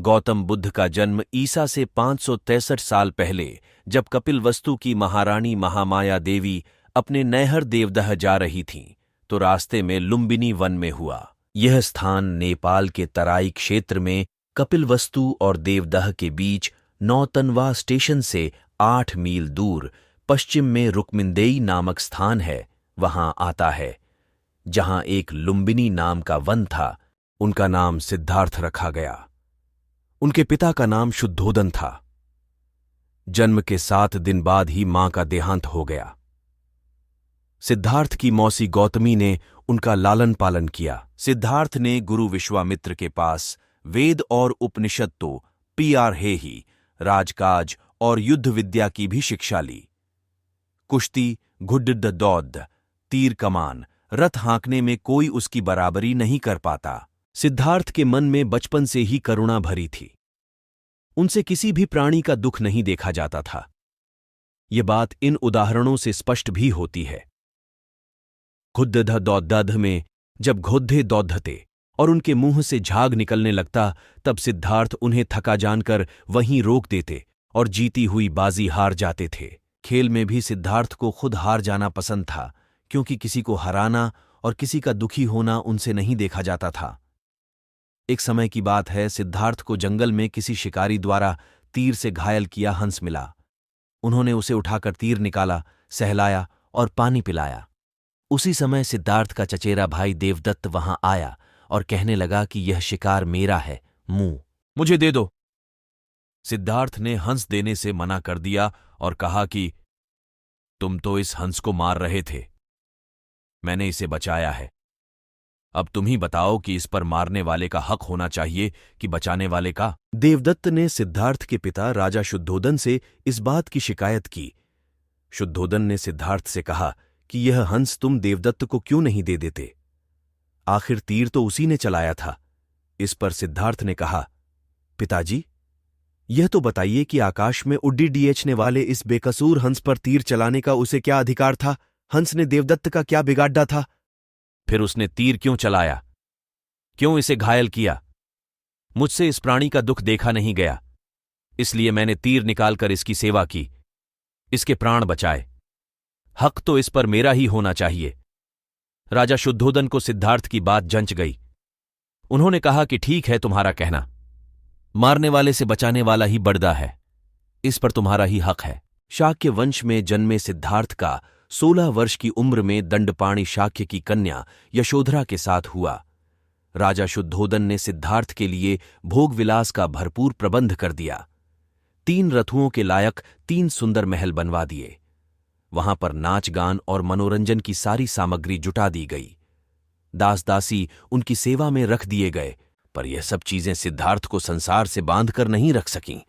गौतम बुद्ध का जन्म ईसा से 563 साल पहले, जब कपिलवस्तु की महारानी महामाया देवी अपने नैहर देवदह जा रही थीं, तो रास्ते में लुम्बिनी वन में हुआ। यह स्थान नेपाल के तराई क्षेत्र में कपिलवस्तु और देवदह के बीच नौतनवा स्टेशन से 8 मील दूर पश्चिम में रुक्मिंदेई नामक स्थान है, वहां आता है, जहां एक लुम्बिनी नाम का वन था। उनका नाम सिद्धार्थ रखा गया। उनके पिता का नाम शुद्धोदन था। जन्म के 7 दिन बाद ही मां का देहांत हो गया। सिद्धार्थ की मौसी गौतमी ने उनका लालन पालन किया। सिद्धार्थ ने गुरु विश्वामित्र के पास वेद और उपनिषद तो पीआर है ही, राजकाज और युद्ध विद्या की भी शिक्षा ली। कुश्ती, घुड्ड दौड़, तीर कमान, रथ हाँकने में कोई उसकी बराबरी नहीं कर पाता। सिद्धार्थ के मन में बचपन से ही करुणा भरी थी। उनसे किसी भी प्राणी का दुख नहीं देखा जाता था। ये बात इन उदाहरणों से स्पष्ट भी होती है। घुद्ध दौद्ध में जब घोद्धे दौद्धते और उनके मुंह से झाग निकलने लगता, तब सिद्धार्थ उन्हें थका जानकर वहीं रोक देते और जीती हुई बाजी हार जाते थे। खेल में भी सिद्धार्थ को खुद हार जाना पसंद था, क्योंकि किसी को हराना और किसी का दुखी होना उनसे नहीं देखा जाता था। एक समय की बात है, सिद्धार्थ को जंगल में किसी शिकारी द्वारा तीर से घायल किया हंस मिला। उन्होंने उसे उठाकर तीर निकाला, सहलाया और पानी पिलाया। उसी समय सिद्धार्थ का चचेरा भाई देवदत्त वहां आया और कहने लगा कि यह शिकार मेरा है, मुझे दे दो। सिद्धार्थ ने हंस देने से मना कर दिया और कहा कि तुम तो इस हंस को मार रहे थे, मैंने इसे बचाया है। अब तुम ही बताओ कि इस पर मारने वाले का हक होना चाहिए कि बचाने वाले का। देवदत्त ने सिद्धार्थ के पिता राजा शुद्धोदन से इस बात की शिकायत की। शुद्धोदन ने सिद्धार्थ से कहा कि यह हंस तुम देवदत्त को क्यों नहीं दे देते, आखिर तीर तो उसी ने चलाया था। इस पर सिद्धार्थ ने कहा, पिताजी, यह तो बताइए कि आकाश में उड्डी डीएचने वाले इस बेकसूर हंस पर तीर चलाने का उसे क्या अधिकार था? हंस ने देवदत्त का क्या बिगाड़ा था? फिर उसने तीर क्यों चलाया? क्यों इसे घायल किया? मुझसे इस प्राणी का दुख देखा नहीं गया, इसलिए मैंने तीर निकालकर इसकी सेवा की, इसके प्राण बचाए। हक तो इस पर मेरा ही होना चाहिए। राजा शुद्धोदन को सिद्धार्थ की बात जंच गई। उन्होंने कहा कि ठीक है तुम्हारा कहना, मारने वाले से बचाने वाला ही बड़दा है, इस पर तुम्हारा ही हक है। शाक्य वंश में जन्मे सिद्धार्थ का 16 वर्ष की उम्र में दंडपाणी शाक्य की कन्या यशोधरा के साथ हुआ। राजा शुद्धोदन ने सिद्धार्थ के लिए भोग विलास का भरपूर प्रबंध कर दिया। 3 रथुओं के लायक 3 सुंदर महल बनवा दिए। वहां पर नाच गान और मनोरंजन की सारी सामग्री जुटा दी गई। दास दासी उनकी सेवा में रख दिए गए, पर यह सब चीजें सिद्धार्थ को संसार से बांधकर नहीं रख सकीं।